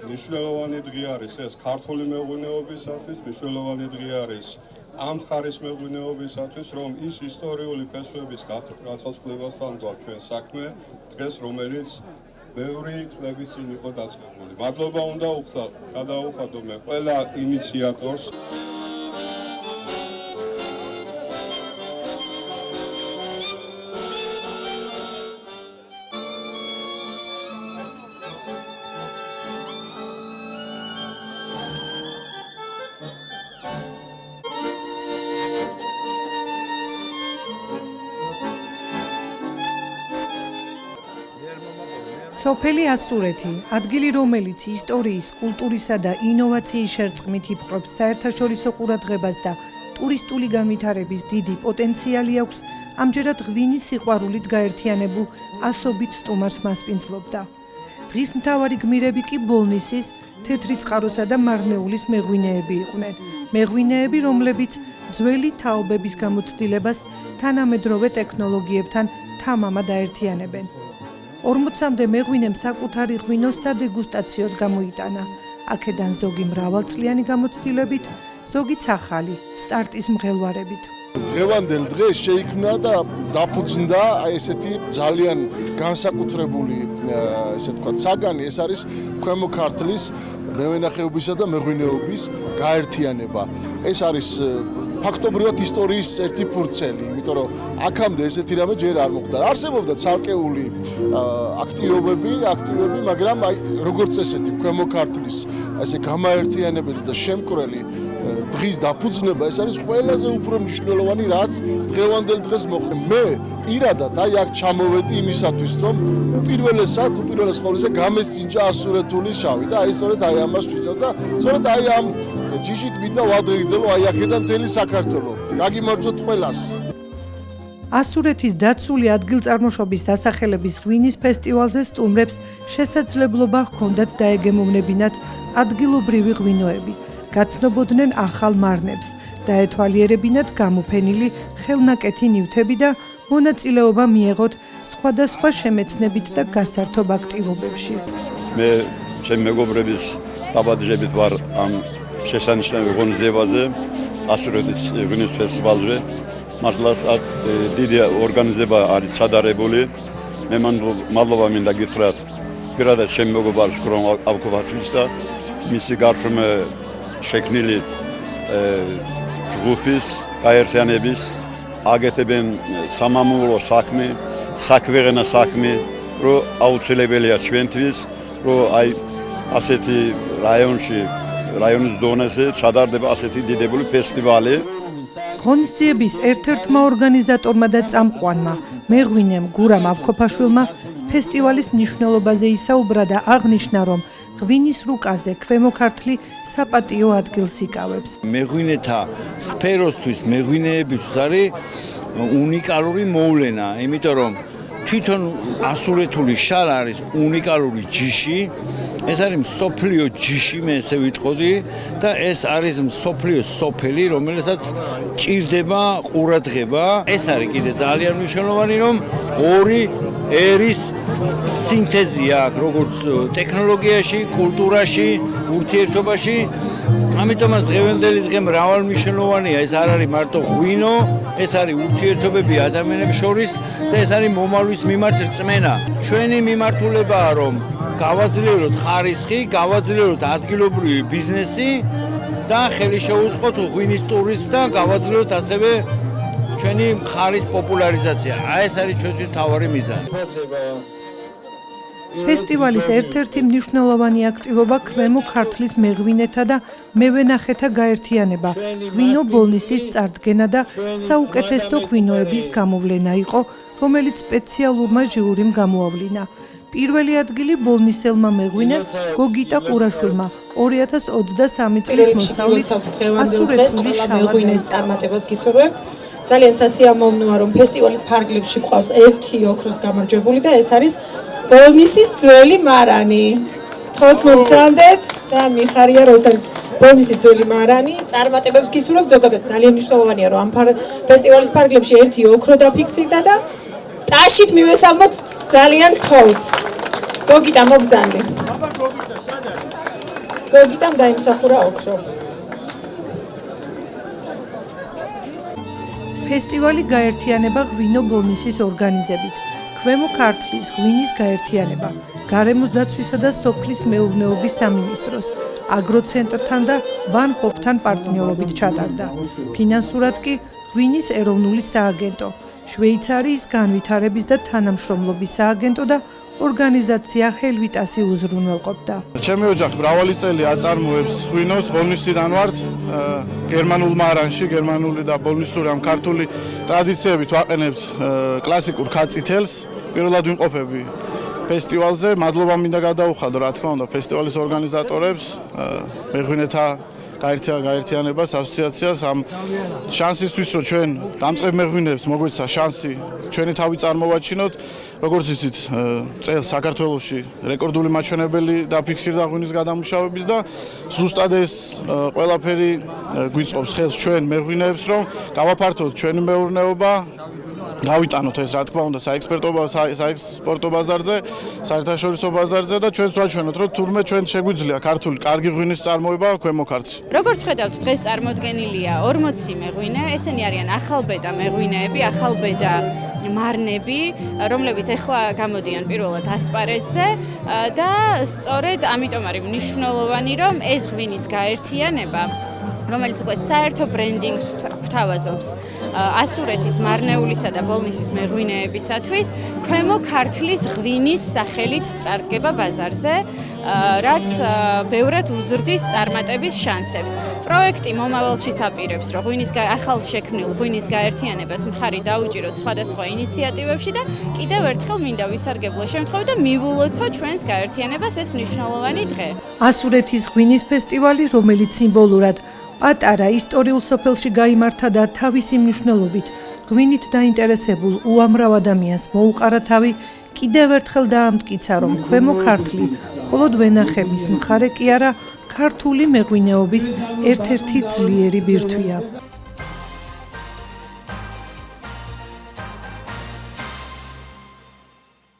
მნიშვნელოვანი დღე არის ეს ქართული მეღვინეობისათვის, მნიშვნელოვანი დღე არის ამ მხარის მეღვინეობისათვის, რომ ის ისტორიული ფესვების გაცოცხლებასთან გვაქვს ჩვენ საქმე დღეს, რომელიც ბევრი წლების წინ იყო დაწყებული. მადლობა უნდა გადაუხადო მე ყველა ინიციატორს. სოფელი ასურეთი, ადგილი რომელიც ისტორიის, კულტურისა და ინოვაციის შერწყმით იპყრობს საერთაშორისო ყურადღებას და ტურისტული განვითარების დიდი პოტენციალი აქვს, ამჯერად ღვინის სიყვარულით გაერთიანებულ ასობით სტუმარს მასპინძლობდა. დღის მთავარი გმირები კი ბოლნისის, თეთრი წყაროსა და მარნეულის მეღვინეები იყვნენ. მეღვინეები, რომლებიც ძველი თაობების გამოცდილებას თანამედროვე ტექნოლოგიებთან თამამად აერთიანებენ. 40-მდე მეღვინემ საკუთარი ღვინოს სადეგუსტაციოდ გამოიტანა. აქედან ზოგი მრავალწლიანი გამოცდილებით, ზოგიც ახალი, სტარტის მღელვარებით. დღევანდელ დღეს შეიქმნა და დაფუძნდა ესეთი ძალიან განსაკუთრებული, ესე ვთქვათ, საგანი, ეს არის ქვემო ქართლის მევენახეობისა და მეღვინეობის გაერთიანება. ეს არის ფაქტობრივად ისტორიის ერთი ფურცელი, იმიტომ რომ აქამდე ესეთი რამე ჯერ არ მოხდა. არსებობდა ცალკეული აქტივობები, მაგრამ როგორც ესეთი ქვემო ქართლის ესე გამაერთიანებელი და შემკვრელი დღის დაფუძნება, ეს არის ყველაზე უფრო მნიშვნელოვანი, რაც დღევანდელ დღეს მოხდა. მე პირადად აქ ჩამოვედი იმისათვის, რომ უპირველეს ყოვლისა გამესწინჯა ასურეთული შავი და სწორედ ამას ვიძებ და სწორედ ამ ჯიშით მინდა ვადღეგრძელო აქედან მთელი საქართველო. გაგიმარჯვოთ ყველას. ასურეთის დაცული ადგილწარმოშობის დასახელების ღვინის ფესტივალზე სტუმრებს შესაძლებლობა ჰქონდათ დაეგემოვნებინათ ადგილობრივი ღვინოები, გაცნობოდნენ ახალ მარნებს, დაეთვალიერებინათ გამოფენილი ხელნაკეთი ნივთები და მონაწილეობა მიეღოთ სხვადასხვა შემეცნებით და გასართობ აქტივობებში. მე ჩემი მეგობრების დაბადებით ვარ ამ შესანიშნავი ღონისძიებაზე, ასურეთის ღვინის ფესტივალზე. მართლაც დიდი ორგანიზება არის ჩადარებული. მე მადლობა მინდა გითხრათ პირადად ჩემი მეგობარს ქრომ ავკოვაჩვილს და მისი გარშემო შექმნილი ჯგუფის გაერთიანების აგეთებენ სამამულო საქმე, საქმეღენა საქმე, რომ აუცილებელია ჩვენთვის, რომ აი ასეთი რაიონის დონეზე ჩადარდება ასეთი დიდებული ფესტივალი. ღონისძიების ერთ-ერთმა ორგანიზატორმა და წამყვანმა, მეღვინემ გურამ ავქოფაშვილმა ფესტივალის მნიშვნელობაზე ისაუბრა და აღნიშნა, რომ ღვინის რუკაზე ქვემო ქართლი საპატიო ადგილს იკავებს. მეღვინეთა სფეროსთვის, მეღვინეებისთვის არის უნიკალური მოვლენა, იმიტომ რომ თვითონ ასურეთული შარა არის უნიკალური ჯიში. ეს არის მსოფლიო ჯიში, მე ესე ვიტყოდი და ეს არის მსოფლიო სოფელი, რომელსაც ჭირდება ყურადღება. ეს არის კიდე ძალიან მნიშვნელოვანი, რომ ორი ერის სინთეზია აქვს, როგორც ტექნოლოგიაში, კულტურაში, ურთიერთობაში. ამიტომაც დღევანდელი დღე მრავალმნიშვნელოვანია. ეს არ არის მარტო ღვინო, ეს არის ურთიერთობები ადამიანებს შორის და ეს არის მომავლის მიმართ რწმენა. ჩვენი მიმართულებაა, რომ გავაძლიეროთ ხარისხი, გავაძლიეროთ ადგილობრივი ბიზნესი და ხელი შეუწყოთ ღვინის ტურიზმს და გავაძლიეროთ ასევე ჩვენი მხარის პოპულარიზაცია. ეს არის ჩვენთვის მთავარი მიზანი. ფესტივალის ერთ-ერთი მნიშვნელოვანი აქტივობა ქვემო ქართლის მეღვინეთა და მევენახეთა გაერთიანება, ღვინო ბოლნისის წარდგენა და საუკეთესო ღვინოების გამოვლენა იყო, რომელიც სპეციალურმა ჟიურიმ გამოავლინა. პირველი ადგილი ბოლნისელმა მეღვინემ გოგიტა ყურაშვილმა 2023 წლის მოსავლით ასურეთული მეღვინეს წარმატებას გისურვებთ. ძალიან სასიამოვნოა, რომ ფესტივალის ფარგლებში ყავს ერთი ოქროს გამარჯვებული და ეს არის ბოლნისის ძველი მარანი. გთხოვთ მოგწანდეთ, ძალიან მიხარია, რომ ეს არის ბოლნისის ძველი მარანი. წარმატებებს გისურვებთ, ზოგადად ძალიან მნიშვნელოვანია, რომ ამ ფესტივალის ფარგლებში ერთი ოქრო დაფიქსირდა და ტაშით მივესალმოთ ძალიან გთხოვთ. გოგიტა მოგწანდე. გოგიტამ დაიმსახურა ოქრო. ფესტივალი გაერთიანება ღვინო ბონისის ორგანიზებით. ქვემო ქართლის ღვინის გაერთიანება, გარემოს დაცვისა და სოფლის მეურნეობის სამინისტროს, აგროცენტრთან და ვან ჰოფთან პარტნიორობით ჩატარდა. ფინანსურად კი ღვინის ეროვნული სააგენტო, შვეიცარიის განვითარების და თანამშრომლობის სააგენტო და ორგანიზაცია ჰელვიტასი უზრუნველყოფდა. ჩემი ოჯახი მრავალი წელი აწარმოებს ღვინოს, ბოლნისიდან ვართ, გერმანულ მარანში, გერმანული და ბოლნისური ამ ქართული ტრადიციებით ვაყენებთ კლასიკურ ქაწითელს. პირველად ვიმყოფები ფესტივალზე, მადლობა მინდა გადაუხადო, რა თქმა უნდა, ფესტივალის ორგანიზატორებს, მეღვინეთა გაერთიანებას, ასოციაციას ამ შანსისთვის, რომ ჩვენ დამწყებ მეღვინეებს მოგვეცა შანსი ჩვენი თავი წარმოვაჩინოთ. როგორც იცით, წელს საქართველოში რეკორდული მაჩვენებელი დაფიქსირდა ღვინის გადამუშავების და ზუსტად ეს ყველაფერი გვიწყობს ხელს ჩვენ მეღვინეებს, რომ გავაფართოთ ჩვენი მეურნეობა, გავიტანოთ ეს, რა თქმა უნდა, საექსპორტო ბაზარზე, საერთაშორისო ბაზარზე და ჩვენც ვაჩვენოთ, რომ თურმე ჩვენ შეგვიძლია ქართული კარგი ღვინის წარმოება ქვემო ქართლში. როგორც ხედავთ, დღეს წარმოდგენილია 40 მეღვინე, ესენი არიან ახალბედა მეღვინეები, ახალბედა მარნები, რომლებიც ახლა გამოდიან პირველად ასპარეზზე და სწორედ ამიტომ არის მნიშვნელოვანი, რომ ეს ღვინის გაერთიანება, რომელიც უკვე საერთო ბრენდინგს გვთავაზობს ასურეთის, მარნეულისა და ბოლნისის მეღვინეებისათვის, ქვემო ქართლის ღვინის სახელით წარდგება ბაზარზე, რაც ბევრად უზრდის წარმატების შანსებს. პროექტი მომავალშიც აპირებს, რომ ახალ შექმნილ ღვინის გაერთიანებას მხარი დაუჭიროს სხვადასხვა ინიციატივებში და კიდევ ერთხელ მინდა ვისარგებლო შემთხვევით და მივულოცო ჩვენს გაერთიანებას ეს მნიშვნელოვანი დღე. ასურეთის ღვინის ფესტივალი, რომელიც სიმბოლურად პატარა ისტორიულ სოფელში გაიმართა და თავისი მნიშვნელობით ღვინით დაინტერესებულ უამრავ ადამიანს მოუყარა თავი, კიდევ ერთხელ დაამტკიცა, რომ ქვემო ქართლი მხოლოდ ვენახების მხარე კი არა, ქართული მეღვინეობის ერთ-ერთი ძლიერი ბირთვია.